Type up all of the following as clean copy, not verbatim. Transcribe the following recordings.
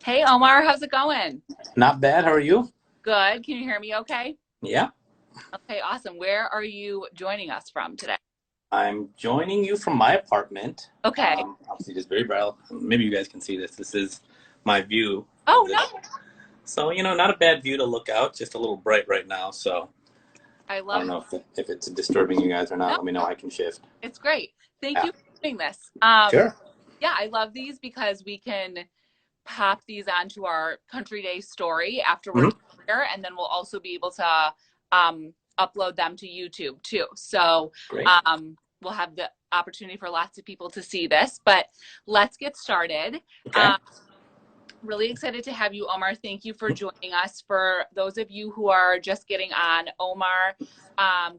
Hey Omar, how's it going? Not bad. How are you? Good. Can you hear me okay? Yeah, Okay, awesome. Where are you joining us from today? I'm joining you from my apartment. Okay. Obviously, just very bright. Maybe you guys can see this. This is my view of Oh, this. no. So, not a bad view to look out, just a little bright right now. So, I I love don't know if it's disturbing you guys or not. no, Let me know. no, I can shift. it's great. Thank Yeah, you for doing this. sure. Yeah, I love these because we can pop these onto our Country Day story after we're Hmm. done here, and then we'll also be able to upload them to YouTube too. So Great. we'll have the opportunity for lots of people to see this, but let's get started. Okay. Um, Really excited to have you, Omar. Thank you for joining us. For those of you who are just getting on, Omar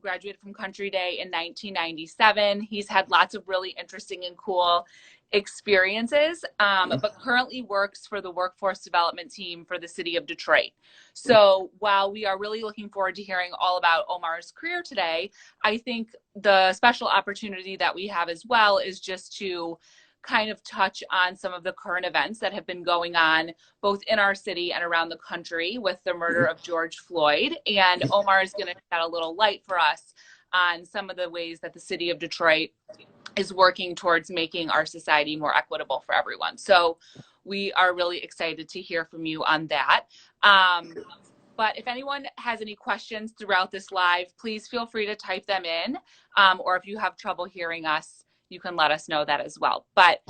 graduated from Country Day in 1997. He's had lots of really interesting and cool experiences, but currently works for the workforce development team for the city of Detroit. So while we are really looking forward to hearing all about Omar's career today, I think the special opportunity that we have as well is just to kind of touch on some of the current events that have been going on both in our city and around the country with the murder of George Floyd. And Omar is going to shed a little light for us on some of the ways that the city of Detroit is working towards making our society more equitable for everyone. So we are really excited to hear from you on that. But if anyone has any questions throughout this live, please feel free to type them in. Or if you have trouble hearing us, you can let us know that as well. But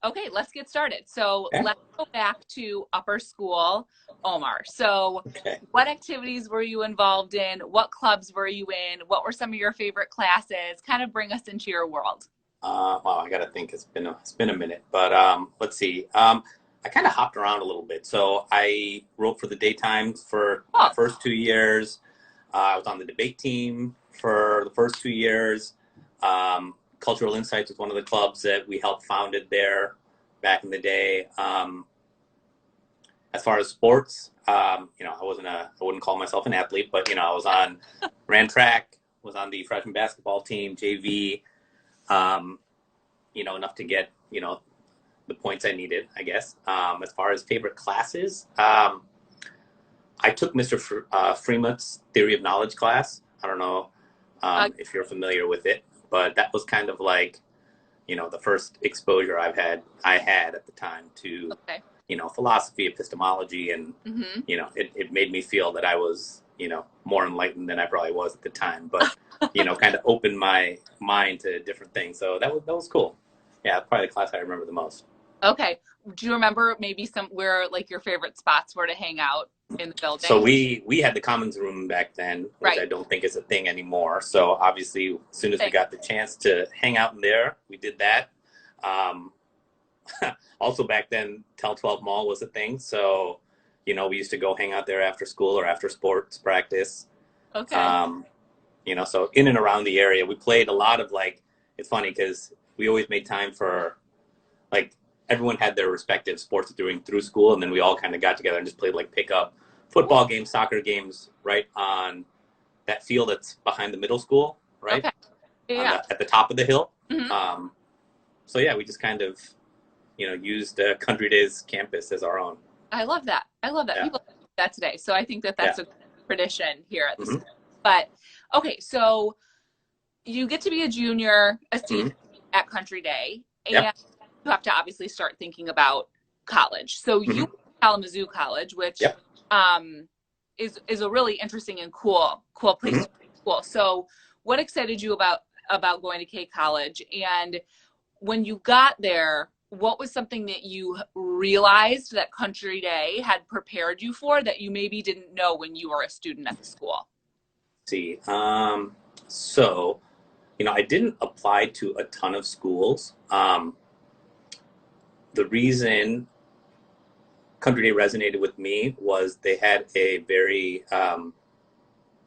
okay, let's get started. So Okay. let's go back to upper school, Omar. So Okay. what activities were you involved in? What clubs were you in? What were some of your favorite classes? Kind of bring us into your world. Wow, I gotta think. It's been a minute, but let's see. I kind of hopped around a little bit. So I wrote for the Daytimes for my Oh, first 2 years. I was on the debate team for the first 2 years. Cultural Insights was one of the clubs that we helped founded there back in the day. As far as sports, I wouldn't call myself an athlete, but ran track, was on the freshman basketball team, JV. Um, enough to get the points I needed, I guess. As far as favorite classes, I took Mr. Fremont's Theory of Knowledge class. I don't know uh, if you're familiar with it, but that was kind of like, the first exposure I had at the time to, okay. philosophy, epistemology, and, Mm-hmm. it made me feel that I was, more enlightened than I probably was at the time, but, kind of opened my mind to different things. So that was cool. Yeah, probably the class I remember the most. Okay. Do you remember maybe some where like your favorite spots were to hang out in the So building? we had the commons room back then, which Right. I don't think is a thing anymore. So obviously, as soon as we Same. got the chance to hang out in there, we did that. Um, Also back then, Tel 12 Mall was a thing. So, we used to go hang out there after school or after sports practice. Okay. Um, so in and around the area, we played a lot of like, it's funny because we always made time for like, everyone had their respective sports doing through school. And then we all kind of got together and just played like pickup football games, soccer games, right on that field that's behind the middle school, right Okay. on Yeah. at the top of the hill. Hmm. Um, so yeah, we just kind of used Country Days campus as our own. I love that. I love that. Yeah, People do that today. So I think that yeah. that's a tradition here at the Hmm. school. But okay, so you get to be a junior, a senior Hmm. at Country Day, and Yep. you have to obviously start thinking about college. So you Hmm. went to Kalamazoo College, which Yep. um, is a really interesting and cool place to Hmm. go to school. So what excited you about going to K College? And when you got there, what was something that you realized that Country Day had prepared you for that you maybe didn't know when you were a student at the school? See, so I didn't apply to a ton of schools. The reason Country Day resonated with me was they had a very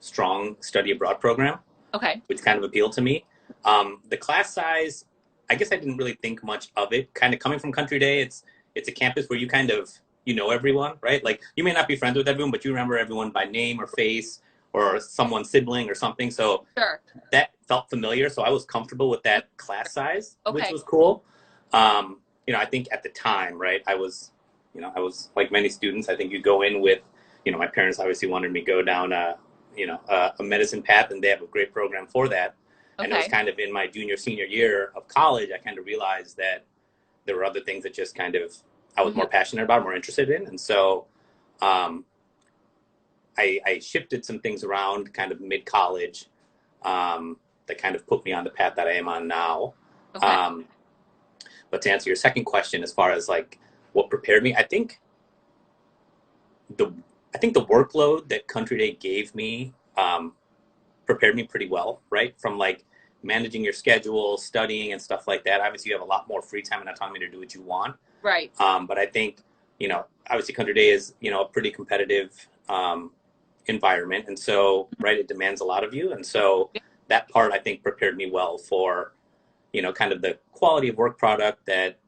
strong study abroad program, Okay. which kind of appealed to me. The class size, I guess I didn't really think much of it. Kind of coming from Country Day, it's a campus where you kind of everyone, right? Like you may not be friends with everyone, but you remember everyone by name or face or someone's sibling or something. So Sure. that felt familiar. So I was comfortable with that class size, which Okay. was cool. I think at the time, right, I was I was like many students. I think you go in with, my parents obviously wanted me to go down a medicine path, and they have a great program for that. And it was Okay. kind of in my junior, senior year of college, I kind of realized that there were other things that just kind of I was more passionate about, more interested in. And so I shifted some things around kind of mid-college that kind of put me on the path that I am on now. Okay. But to answer your second question, as far as like what prepared me, I think the workload that Country Day gave me prepared me pretty well, right? From like managing your schedule, studying and stuff like that. Obviously, you have a lot more free time and autonomy to do what you want. Right. But I think, obviously Country Day is, a pretty competitive environment. And so, right, it demands a lot of you. And so that part, I think, prepared me well for, kind of the quality of work product that,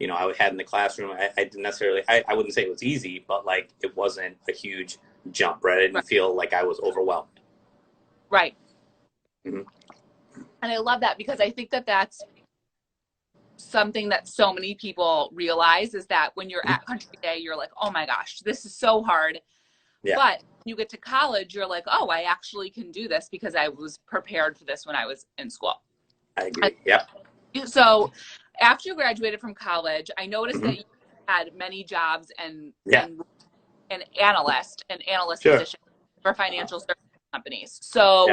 I had in the classroom. I didn't necessarily, I wouldn't say it was easy, but like it wasn't a huge jump, right? I didn't feel like I was overwhelmed. Right. Mm-hmm. And I love that, because I think that that's something that so many people realize, is that when you're at Country Day, you're like, oh my gosh, this is so hard. Yeah. But you get to college, you're like, oh, I actually can do this because I was prepared for this when I was in school. I agree. Yeah. So after you graduated from college, I noticed that you had many jobs and an analyst Sure. position for financial service companies. So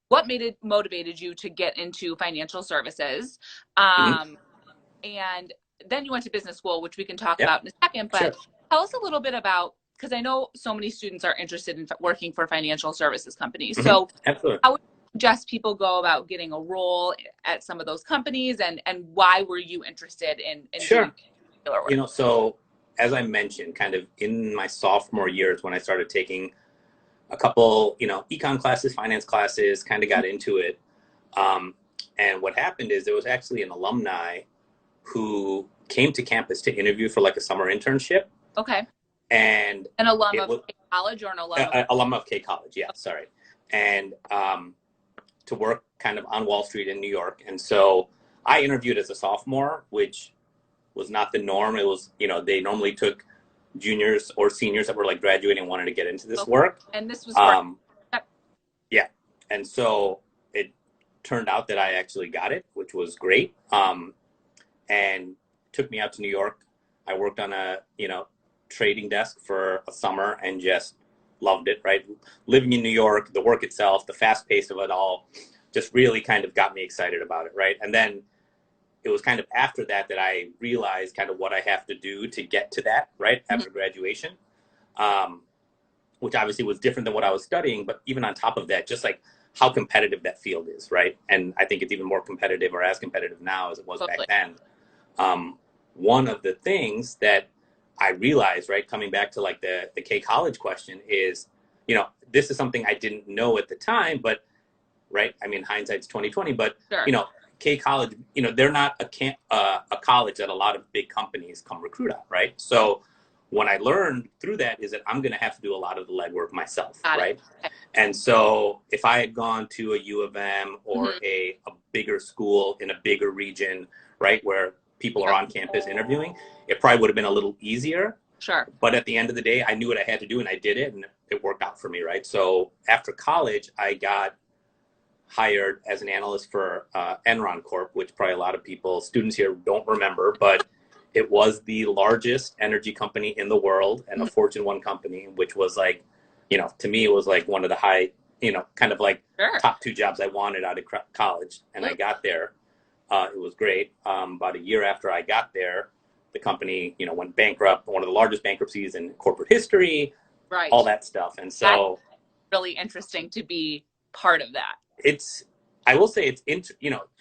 what motivated you to get into financial services? And then you went to business school, which we can talk about in a second, but tell us a little bit about, because I know so many students are interested in working for financial services companies. So absolutely. How would you suggest people go about getting a role at some of those companies, and why were you interested in doing particular work? So as I mentioned, kind of in my sophomore years when I started taking a couple, econ classes, finance classes, kind of got into it. And what happened is there was actually an alumni who came to campus to interview for like a summer internship. Okay. And an alum of K College, or an alum alum of K College, yeah, sorry. And to work kind of on Wall Street in New York. And so I interviewed as a sophomore, which was not the norm. It was, they normally took juniors or seniors that were like graduating and wanted to get into this work. And this was yeah. And so it turned out that I actually got it, which was great. And took me out to New York. I worked on a, trading desk for a summer and just loved it, right? Living in New York, the work itself, the fast pace of it all, just really kind of got me excited about it, right? And then it was kind of after that that I realized kind of what I have to do to get to that, right, after graduation, which obviously was different than what I was studying. But even on top of that, just like how competitive that field is, right? And I think it's even more competitive, or as competitive now as it was back then. One of the things that I realized, right, coming back to like the K College question is, this is something I didn't know at the time, but right, I mean, hindsight's 2020, but K College, they're not a college that a lot of big companies come recruit at, right? So what I learned through that is that I'm going to have to do a lot of the legwork myself, right? And so if I had gone to a U of M or a bigger school in a bigger region, right, where people are on campus interviewing, it probably would have been a little easier. Sure. But at the end of the day, I knew what I had to do and I did it, and it worked out for me, right? So after college, I got hired as an analyst for Enron Corp, which probably a lot of people, students here, don't remember, but it was the largest energy company in the world and a Fortune 1 company, which was like, to me, it was like one of the high, kind of like top 2 jobs I wanted out of college. And I got there. It was great. About a year after I got there, the company, went bankrupt, one of the largest bankruptcies in corporate history, all that stuff. And so that's really interesting to be part of that. I will say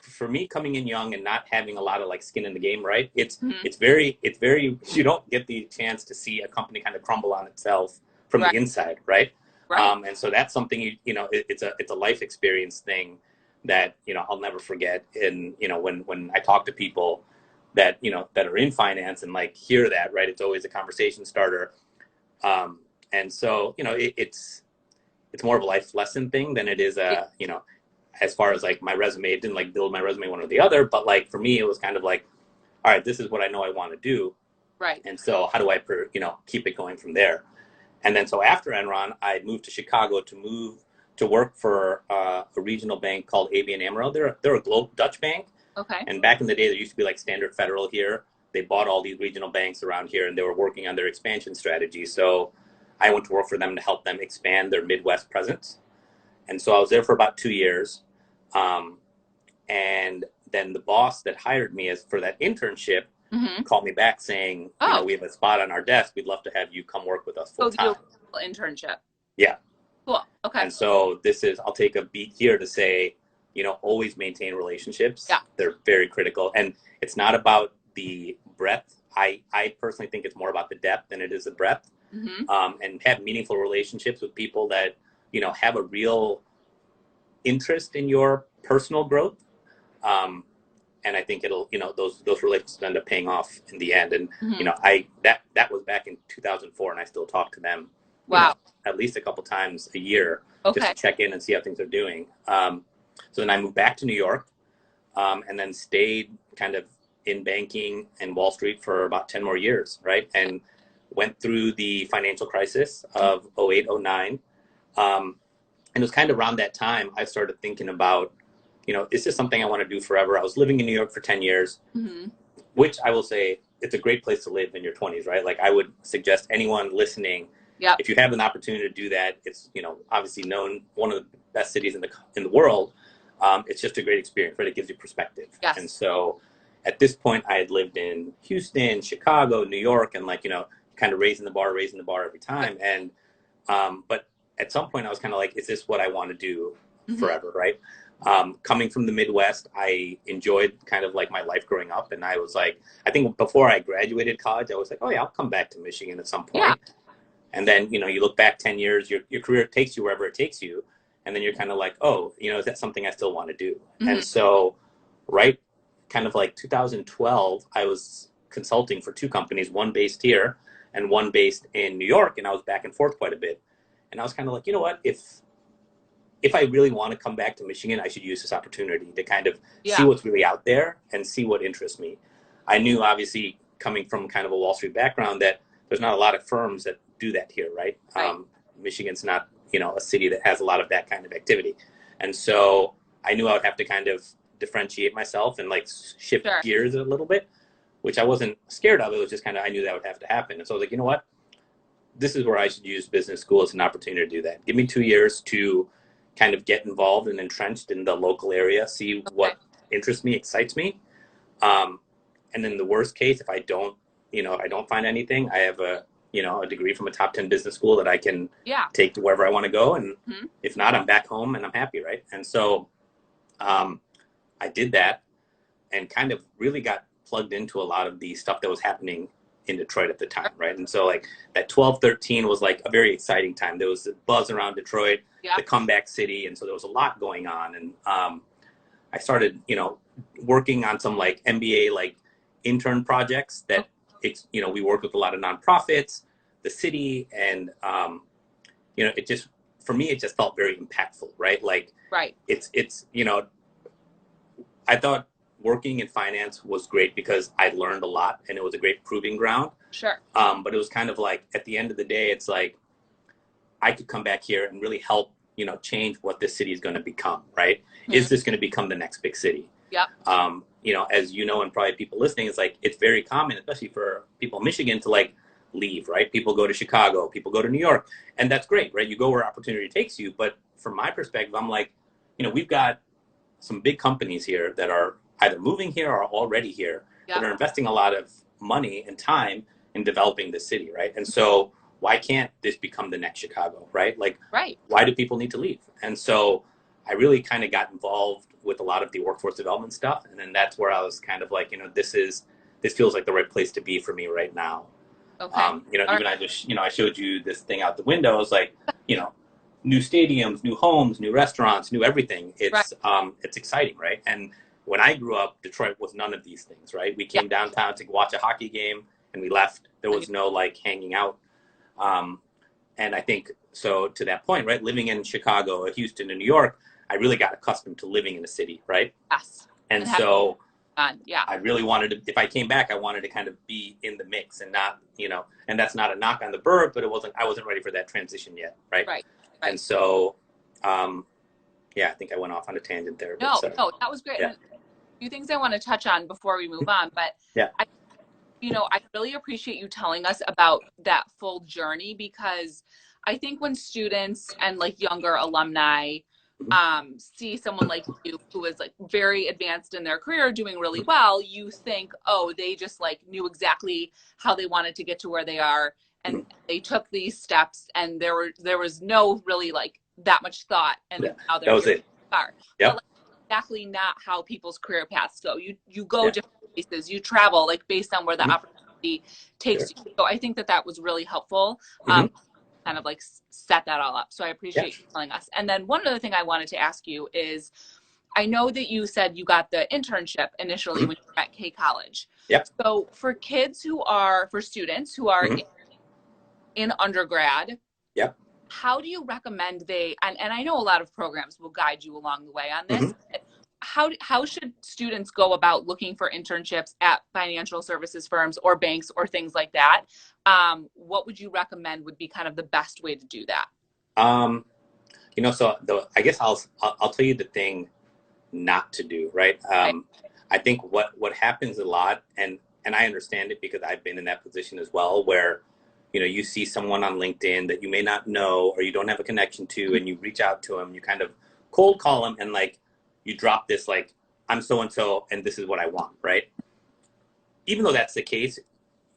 for me coming in young and not having a lot of like skin in the game, right? It's very, you don't get the chance to see a company kind of crumble on itself from the inside, right? And so that's something, it's a life experience thing that, I'll never forget. And, when I talk to people that, that are in finance and like hear that, right, it's always a conversation starter. And so, it's more of a life lesson thing than it is as far as like my resume. It didn't like build my resume one or the other, but like for me, it was kind of like, all right, this is what I know I want to do. Right. And so how do I, keep it going from there? And then so after Enron, I moved to Chicago to work for a regional bank called ABN AMRO. They're a global Dutch bank. Okay. And back in the day, there used to be like Standard Federal here. They bought all these regional banks around here, and they were working on their expansion strategy. So I went to work for them to help them expand their Midwest presence. And so I was there for about 2 years. And then the boss that hired me for that internship called me back saying, we have a spot on our desk. We'd love to have you come work with us full time. Internship. Yeah. Cool. Okay. And so I'll take a beat here to say, always maintain relationships. Yeah. They're very critical. And it's not about the breadth. I personally think it's more about the depth than it is the breadth. And have meaningful relationships with people that, have a real interest in your personal growth. And I think it'll, those relationships end up paying off in the end. And, that was back in 2004, and I still talk to them. Wow. At least a couple times a year, just to check in and see how things are doing. So then I moved back to New York, and then stayed kind of in banking and Wall Street for about 10 more years, right? And went through the financial crisis of 08, 09. And it was kind of around that time I started thinking about, is this something I want to do forever? I was living in New York for 10 years, which I will say it's a great place to live in your 20s, right? Like I would suggest anyone listening, if you have an opportunity to do that, it's, obviously known one of the best cities in the world. It's just a great experience, right? It gives you perspective. Yes. And so at this point I had lived in Houston, Chicago, New York, and kind of raising the bar every time. And, but at some point I was kind of like, is this what I want to do forever? Right. Coming from the Midwest, I enjoyed kind of like my life growing up. And I was like, I think before I graduated college, I was like, oh yeah, I'll come back to Michigan at some point. Yeah. And then, you look back 10 years, your career takes you wherever it takes you. And then you're kind of like, oh, is that something I still want to do? And so, right, kind of like 2012, I was consulting for two companies, one based here and one based in New York. And I was back and forth quite a bit. And I was kind of like, you know what, if I really want to come back to Michigan, I should use this opportunity to kind of see what's really out there and see what interests me. I knew, obviously, coming from kind of a Wall Street background, that there's not a lot of firms that do that here, right? Michigan's not, a city that has a lot of that kind of activity. And so I knew I would have to kind of differentiate myself and like shift gears a little bit, which I wasn't scared of. It was just kind of, I knew that would have to happen. And so I was like, you know what? This is where I should use business school as an opportunity to do that. Give me 2 years to kind of get involved and entrenched in the local area, see what interests me, excites me. And then the worst case, if I don't find anything, I have a degree from a top 10 business school that I can take to wherever I want to go. And if not, I'm back home and I'm happy. Right. And so, I did that and kind of really got plugged into a lot of the stuff that was happening in Detroit at the time. Right. And so like that 12-13 was like a very exciting time. There was a buzz around Detroit, the comeback city. And so there was a lot going on. And, I started, working on some like MBA, like intern projects that we worked with a lot of nonprofits, the city, and, it just, for me, it just felt very impactful, right? Like, it's, I thought working in finance was great because I learned a lot and it was a great proving ground. Sure. But it was kind of like, at the end of the day, it's like, I could come back here and really help, change what this city is going to become, right? Is this going to become the next big city? Yeah. As you know, and probably people listening, it's like, it's very common, especially for people in Michigan, to like leave, right? People go to Chicago, people go to New York, and that's great, right? You go where opportunity takes you. But from my perspective, I'm like, we've got some big companies here that are either moving here or already here that are investing a lot of money and time in developing the city, right? And so why can't this become the next Chicago, right? Like, why do people need to leave? And so I really kind of got involved with a lot of the workforce development stuff. And then that's where I was kind of like, this feels like the right place to be for me right now. Okay. I showed you this thing out the window. I was like, new stadiums, new homes, new restaurants, new everything. It's exciting, right? And when I grew up, Detroit was none of these things, right? We came downtown to watch a hockey game and we left. There was no like hanging out. And I think, so to that point, right, living in Chicago, Houston, and New York, I really got accustomed to living in a city, right? Yes. And so on. Yeah. I really wanted to, if I came back, I wanted to kind of be in the mix and not, and that's not a knock on the bird, but I wasn't ready for that transition yet. Right. Right. And so, yeah, I think I went off on a tangent there. No, but, no, that was great. Yeah. A few things I want to touch on before we move on, but yeah. I really appreciate you telling us about that full journey, because I think when students and like younger alumni see someone like you who is like very advanced in their career doing really well, you think, oh, they just like knew exactly how they wanted to get to where they are, and they took these steps, and there was no really like that much thought, and how they're that was it. Are. Yep. But like, exactly not how people's career paths go. You go different places, you travel like based on where the opportunity takes you. So I think that was really helpful. Kind of like set that all up. So I appreciate you telling us. And then one other thing I wanted to ask you is, I know that you said you got the internship initially when you were at K College. Yep. So for students who are in undergrad, how do you recommend and I know a lot of programs will guide you along the way on this. How should students go about looking for internships at financial services firms or banks or things like that? What would you recommend would be kind of the best way to do that? I guess I'll tell you the thing not to do, right? I think what happens a lot, and I understand it because I've been in that position as well, where you see someone on LinkedIn that you may not know or you don't have a connection to, and you reach out to them, you kind of cold call them, and like you drop this like, I'm so-and-so and this is what I want, right? Even though that's the case,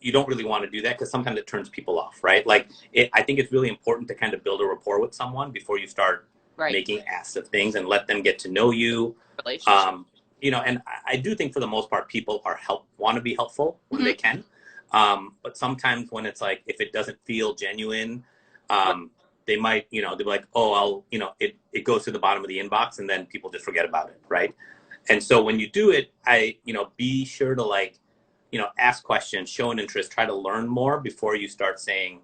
you don't really want to do that because sometimes it turns people off, right? Like I think it's really important to kind of build a rapport with someone before you start making asks of things and let them get to know you. And I do think for the most part, people want to be helpful when they can. But sometimes when it's like, if it doesn't feel genuine, they might, they'll be like, oh, it goes to the bottom of the inbox and then people just forget about it. Right. And so when you do it, be sure to like, ask questions, show an interest, try to learn more before you start saying,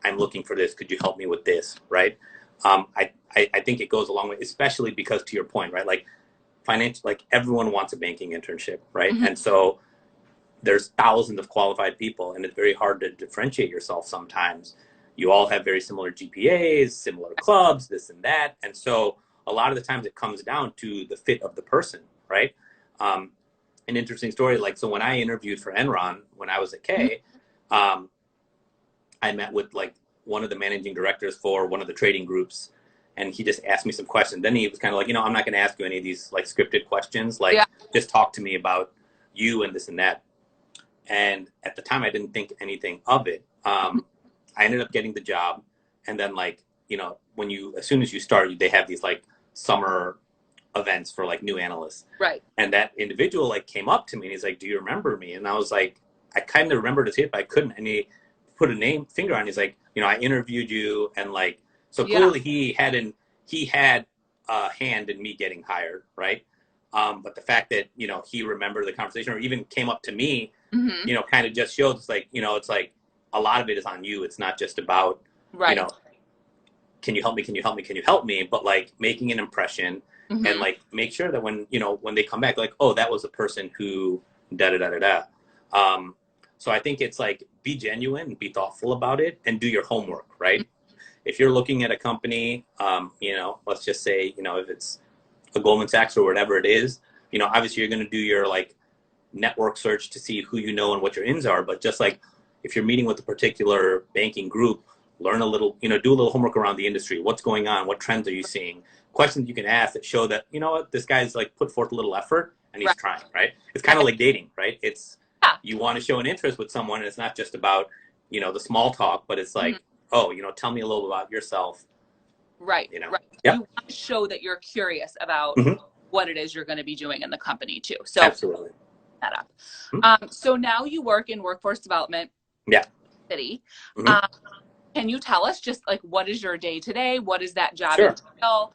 I'm looking for this. Could you help me with this? Right. I think it goes a long way, especially because to your point, right? Like like everyone wants a banking internship. Right. And so there's thousands of qualified people and it's very hard to differentiate yourself sometimes. You all have very similar GPAs, similar clubs, this and that. And so a lot of the times it comes down to the fit of the person, right? An interesting story, like, so when I interviewed for Enron, when I was at K, I met with like one of the managing directors for one of the trading groups. And he just asked me some questions. Then he was kind of like, I'm not going to ask you any of these like scripted questions. Like, just talk to me about you and this and that. And at the time I didn't think anything of it. I ended up getting the job, and then like, as soon as you start, they have these like summer events for like new analysts. Right. And that individual like came up to me and he's like, do you remember me? And I was like, I kind of remembered his hit, but I couldn't. And he put a finger on it. He's like, I interviewed you. And like, so clearly he had a hand in me getting hired. Right. But the fact that, he remembered the conversation or even came up to me, kind of just shows like, it's like, a lot of it is on you. It's not just about, can you help me? Can you help me? Can you help me? But like making an impression and like make sure that when they come back, like, oh, that was the person who So I think it's like, be genuine and be thoughtful about it and do your homework, right? If you're looking at a company, let's just say, if it's a Goldman Sachs or whatever it is, obviously you're going to do your like network search to see who you know and what your ins are. But just like, if you're meeting with a particular banking group, learn a little, do a little homework around the industry. What's going on? What trends are you seeing? Questions you can ask that show that, this guy's like put forth a little effort and he's trying, right? It's kind of like dating, right? It's, you want to show an interest with someone and it's not just about, the small talk, but it's like, oh, tell me a little about yourself. Right. Yep. You want to show that you're curious about what it is you're going to be doing in the company too. So absolutely. That up. So now you work in workforce development. City. Can you tell us just like, what is your day today? What is that job entail?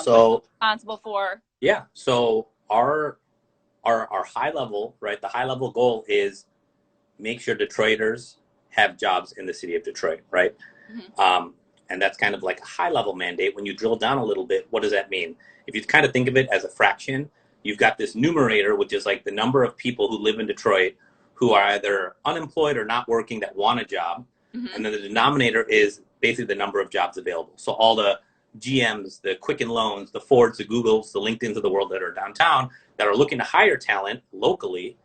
So responsible for? Yeah. So our high level, right? The high level goal is make sure Detroiters have jobs in the city of Detroit, right? And that's kind of like a high level mandate. When you drill down a little bit, what does that mean? If you kind of think of it as a fraction, you've got this numerator, which is like the number of people who live in Detroit who are either unemployed or not working that want a job. Mm-hmm. And then the denominator is basically the number of jobs available. So all the GMs, the Quicken Loans, the Fords, the Googles, the LinkedIns of the world that are downtown that are looking to hire talent locally,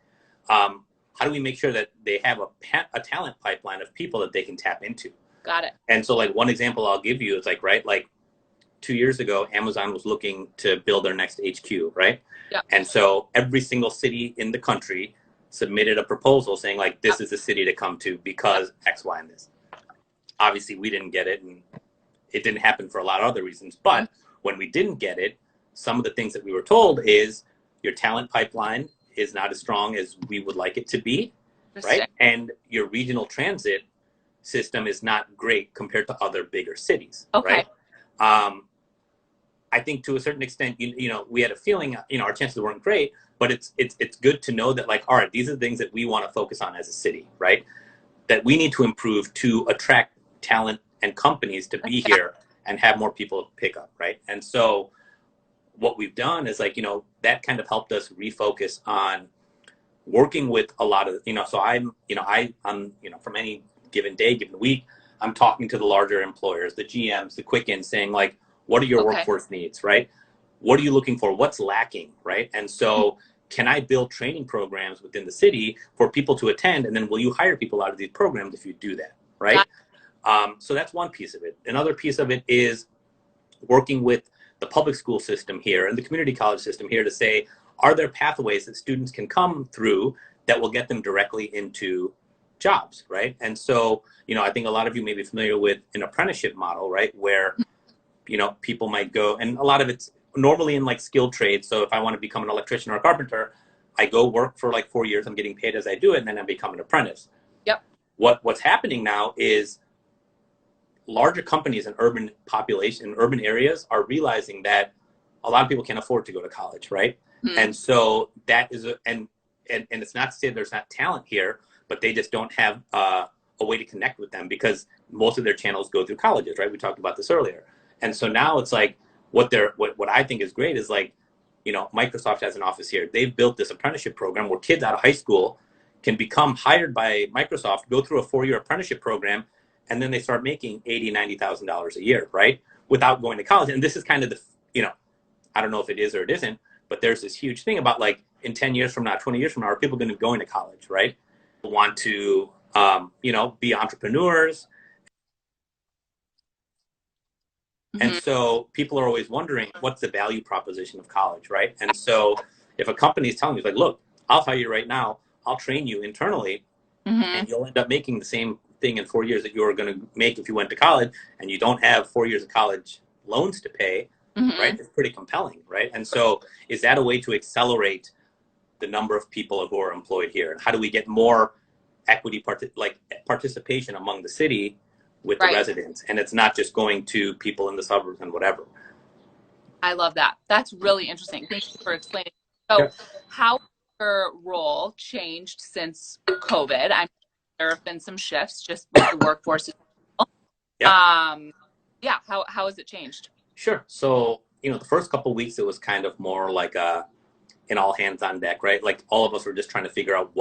how do we make sure that they have a talent pipeline of people that they can tap into? Got it. And so like one example I'll give you is like, right, like 2 years ago, Amazon was looking to build their next HQ, right? Yeah. And so every single city in the country submitted a proposal saying like, this is the city to come to because X, Y, and this. Obviously, we didn't get it, and it didn't happen for a lot of other reasons. But when we didn't get it, some of the things that we were told is your talent pipeline is not as strong as we would like it to be, right? And your regional transit system is not great compared to other bigger cities, right? I think to a certain extent, you know, we had a feeling, you know, our chances weren't great, but it's good to know that like, all right, these are the things that we want to focus on as a city, right? That we need to improve to attract talent and companies to be here and have more people pick up, right? And so what we've done is like, you know, that kind of helped us refocus on working with a lot of, you know, so I'm, you know, from any given day, given week, I'm talking to the larger employers, the GMs, the Quickens, saying like, what are your workforce needs, right? What are you looking for? What's lacking, right? And so can I build training programs within the city for people to attend? And then will you hire people out of these programs if you do that, right? So that's one piece of it. Another piece of it is working with the public school system here and the community college system here to say, are there pathways that students can come through that will get them directly into jobs, right? And so, you know, I think a lot of you may be familiar with an apprenticeship model, right? Where, you know, people might go, and a lot of it's normally in like skilled trades. So if I want to become an electrician or a carpenter, I go work for like 4 years, I'm getting paid as I do it, and then I become an apprentice. Yep. What's happening now is larger companies in urban population, urban areas are realizing that a lot of people can't afford to go to college, right? And so that is, and it's not to say there's not talent here, but they just don't have a way to connect with them because most of their channels go through colleges, right? We talked about this earlier. And so now it's like, what I think is great is like, you know, Microsoft has an office here. They've built this apprenticeship program where kids out of high school can become hired by Microsoft, go through a 4-year apprenticeship program, and then they start making $80,000, $90,000 a year, right? Without going to college. And this is kind of the, you know, I don't know if it is or it isn't, but there's this huge thing about like in 10 years from now, 20 years from now, are people going to go into college, right? Want to, you know, be entrepreneurs. And so people are always wondering, what's the value proposition of college, right? And so if a company is telling you, like, look, I'll hire you right now, I'll train you internally, and you'll end up making the same thing in 4 years that you were going to make if you went to college, and you don't have 4 years of college loans to pay, right? It's pretty compelling, right? And so is that a way to accelerate the number of people who are employed here? And how do we get more equity participation among the city with the residents, and it's not just going to people in the suburbs and whatever. I love that. That's really interesting. Thank you for explaining. So how has your role changed since COVID? I'm sure there have been some shifts just with the workforce. How has it changed? Sure. So, you know, the first couple of weeks, it was kind of more like an all hands on deck, right? Like all of us were just trying to figure out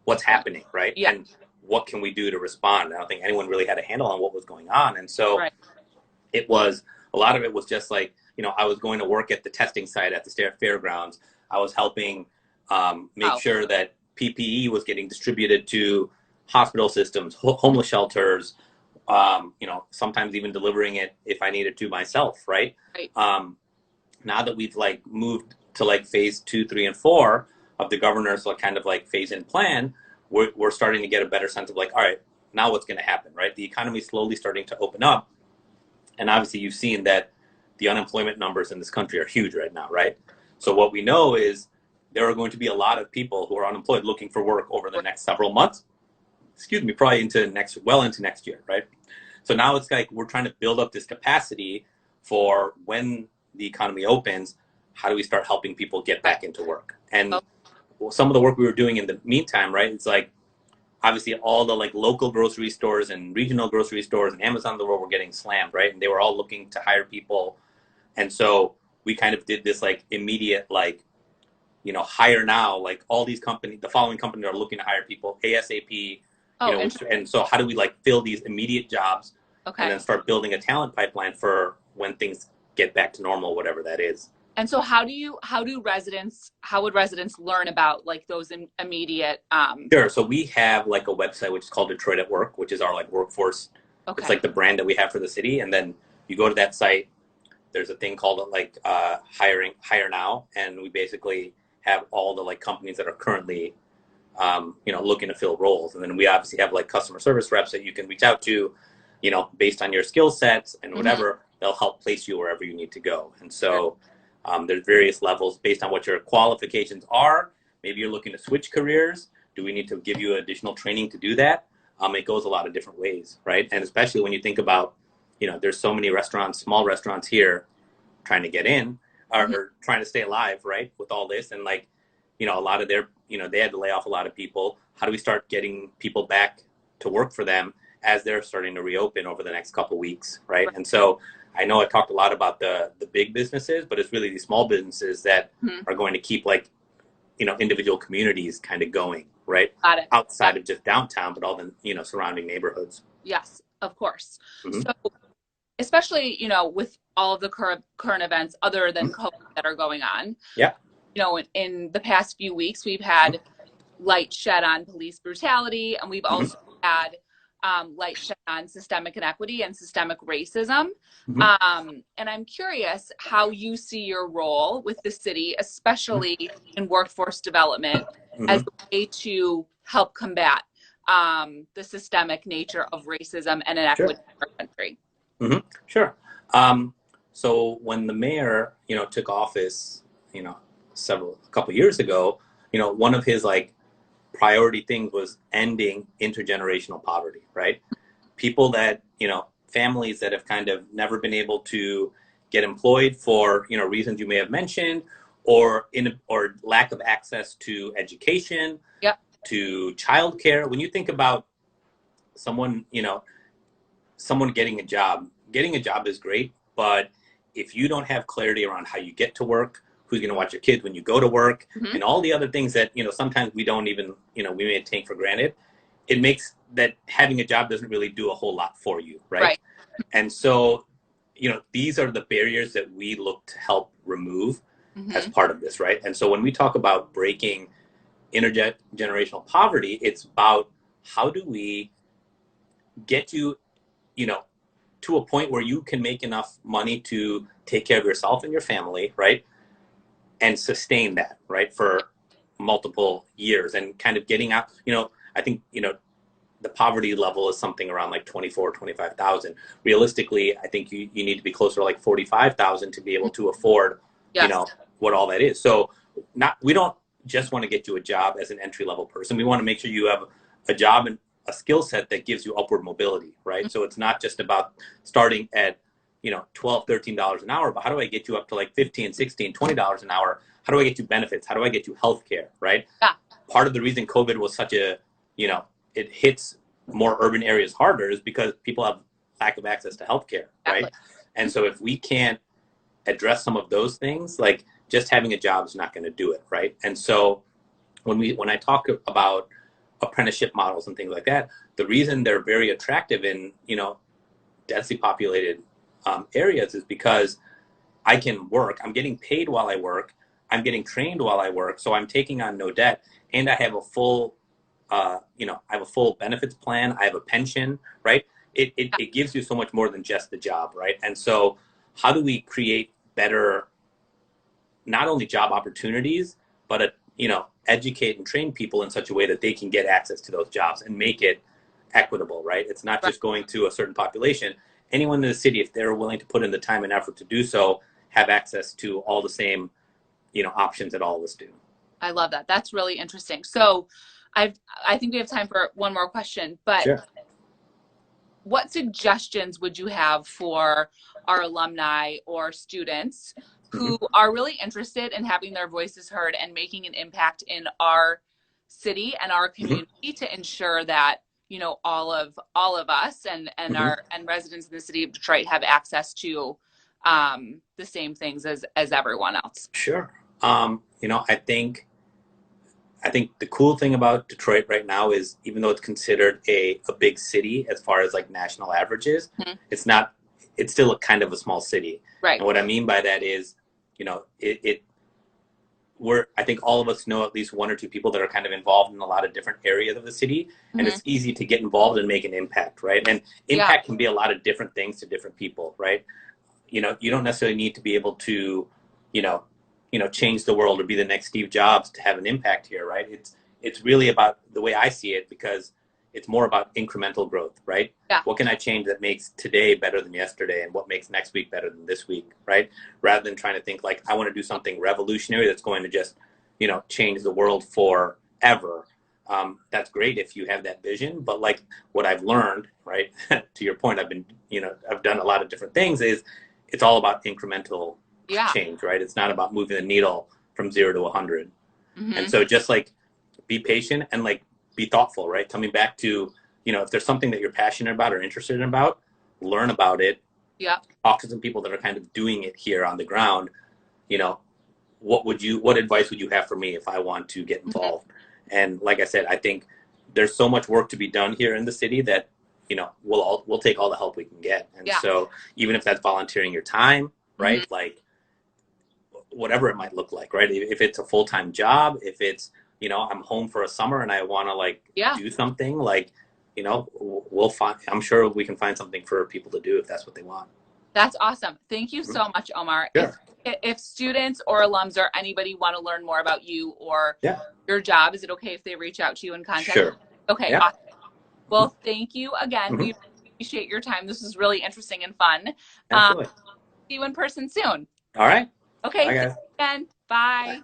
what's happening, right? Yeah. And what can we do to respond? I don't think anyone really had a handle on what was going on. And so it was, a lot of it was just like, you know, I was going to work at the testing site at the fairgrounds. I was helping make sure that PPE was getting distributed to hospital systems, homeless shelters, you know, sometimes even delivering it if I needed to myself, right? Now that we've like moved to like phase 2, 3, and 4 of the governor's kind of like phase in plan, we're starting to get a better sense of like, all right, now what's going to happen, right? The economy is slowly starting to open up. And obviously you've seen that the unemployment numbers in this country are huge right now, right? So what we know is there are going to be a lot of people who are unemployed looking for work over the next several months, probably into next year, right? So now it's like we're trying to build up this capacity for when the economy opens, how do we start helping people get back into work? And some of the work we were doing in the meantime, right? It's like, obviously all the like local grocery stores and regional grocery stores and Amazon the world were getting slammed, right? And they were all looking to hire people. And so we kind of did this like immediate, like hire now, like all these companies, the following companies are looking to hire people ASAP, and so how do we like fill these immediate jobs and then start building a talent pipeline for when things get back to normal, whatever that is. And so how would residents learn about like those immediate Sure. So we have like a website which is called Detroit at Work, which is our like workforce. It's like the brand that we have for the city. And then you go to that site, there's a thing called like hire now, and we basically have all the like companies that are currently looking to fill roles. And then we obviously have like customer service reps that you can reach out to, based on your skill sets and whatever, they'll help place you wherever you need to go. And so there's various levels based on what your qualifications are. Maybe you're looking to switch careers. Do we need to give you additional training to do that? It goes a lot of different ways, right? And especially when you think about, there's so many restaurants, small restaurants here trying to get in or trying to stay alive, right? With all this. And like, a lot of their, they had to lay off a lot of people. How do we start getting people back to work for them as they're starting to reopen over the next couple of weeks, right? And so I know I talked a lot about the big businesses, but it's really these small businesses that are going to keep like, individual communities kind of going, right? Got it. Outside of just downtown, but all the, surrounding neighborhoods. Yes, of course. So especially, with all of the current events other than COVID that are going on. Yeah. In the past few weeks, we've had light shed on police brutality, and we've also had light shed on systemic inequity and systemic racism. And I'm curious how you see your role with the city, especially in workforce development, as a way to help combat the systemic nature of racism and inequity in our country. Sure. So when the mayor, took office, a couple years ago, one of his like priority things was ending intergenerational poverty, right? People that, families that have kind of never been able to get employed for, reasons you may have mentioned, or lack of access to education, to childcare. When you think about someone, someone getting a job is great, but if you don't have clarity around how you get to work, who's going to watch your kids when you go to work, and all the other things that, sometimes we don't even, we may take for granted, it makes that having a job doesn't really do a whole lot for you, right? And so, these are the barriers that we look to help remove as part of this, right? And so when we talk about breaking intergenerational poverty, it's about how do we get you, to a point where you can make enough money to take care of yourself and your family, right? And sustain that, right, for multiple years, and kind of getting out, I think, the poverty level is something around like 25,000. Realistically, I think you need to be closer to like 45,000 to be able to afford, what all that is. So we don't just want to get you a job as an entry-level person. We want to make sure you have a job and a skill set that gives you upward mobility, right? So it's not just about starting at, $12, $13 an hour, but how do I get you up to like $15, $16, $20 an hour? How do I get you benefits? How do I get you healthcare, right? Part of the reason COVID was such a, it hits more urban areas harder is because people have lack of access to healthcare, right? And so if we can't address some of those things, like just having a job is not going to do it, right? And so when I talk about apprenticeship models and things like that, the reason they're very attractive in, densely populated areas is because I can work. I'm getting paid while I work. I'm getting trained while I work. So I'm taking on no debt, and I have a full, I have a full benefits plan. I have a pension, right? It gives you so much more than just the job, right? And so how do we create better, not only job opportunities, but, educate and train people in such a way that they can get access to those jobs and make it equitable, right? It's not just going to a certain population. Anyone in the city, if they're willing to put in the time and effort to do so, have access to all the same, options that all of us do. I love that. That's really interesting. So I think we have time for one more question, but what suggestions would you have for our alumni or students who are really interested in having their voices heard and making an impact in our city and our community to ensure that, all of us and our residents in the city of Detroit have access to the same things as everyone else? Sure. I think the cool thing about Detroit right now is even though it's considered a big city as far as like national averages, Mhm. it's not, it's still a kind of a small city. Right. And what I mean by that is, I think all of us know at least one or two people that are kind of involved in a lot of different areas of the city, and Hmm. it's easy to get involved and make an impact, right? And Yeah. impact can be a lot of different things to different people, right? You don't necessarily need to be able to, you know, change the world or be the next Steve Jobs to have an impact here, right? It's really about the way I see it because it's more about incremental growth, right? Yeah. What can I change that makes today better than yesterday, and what makes next week better than this week, right? Rather than trying to think like I want to do something revolutionary that's going to just, change the world forever. That's great if you have that vision, but like what I've learned, right? To your point, I've done a lot of different things. Is it's all about incremental Yeah. change, right? It's not about moving the needle from 0 to 100. And Hmm. so just like be patient and like be thoughtful, right? Coming back to, if there's something that you're passionate about or interested in about, learn about it. Yeah. Talk to some people that are kind of doing it here on the ground. You know, what advice would you have for me if I want to get Hmm. involved? And like I said, I think there's so much work to be done here in the city that, we'll take all the help we can get. And Yeah. so even if that's volunteering your time, Hmm. right? Like whatever it might look like, right? If it's a full-time job, if it's, I'm home for a summer and I want to like Yeah. do something like, we'll find, I'm sure we can find something for people to do if that's what they want. That's awesome. Thank you so much, Omar. Sure. If students or alums or anybody want to learn more about you or Yeah. your job, is it okay if they reach out to you and contact you? Sure. Okay. Yeah. Awesome. Well, thank you again. Mm-hmm. We appreciate your time. This is really interesting and fun. Absolutely. See you in person soon. All right. Okay. Bye, Thanks guys. again. Bye.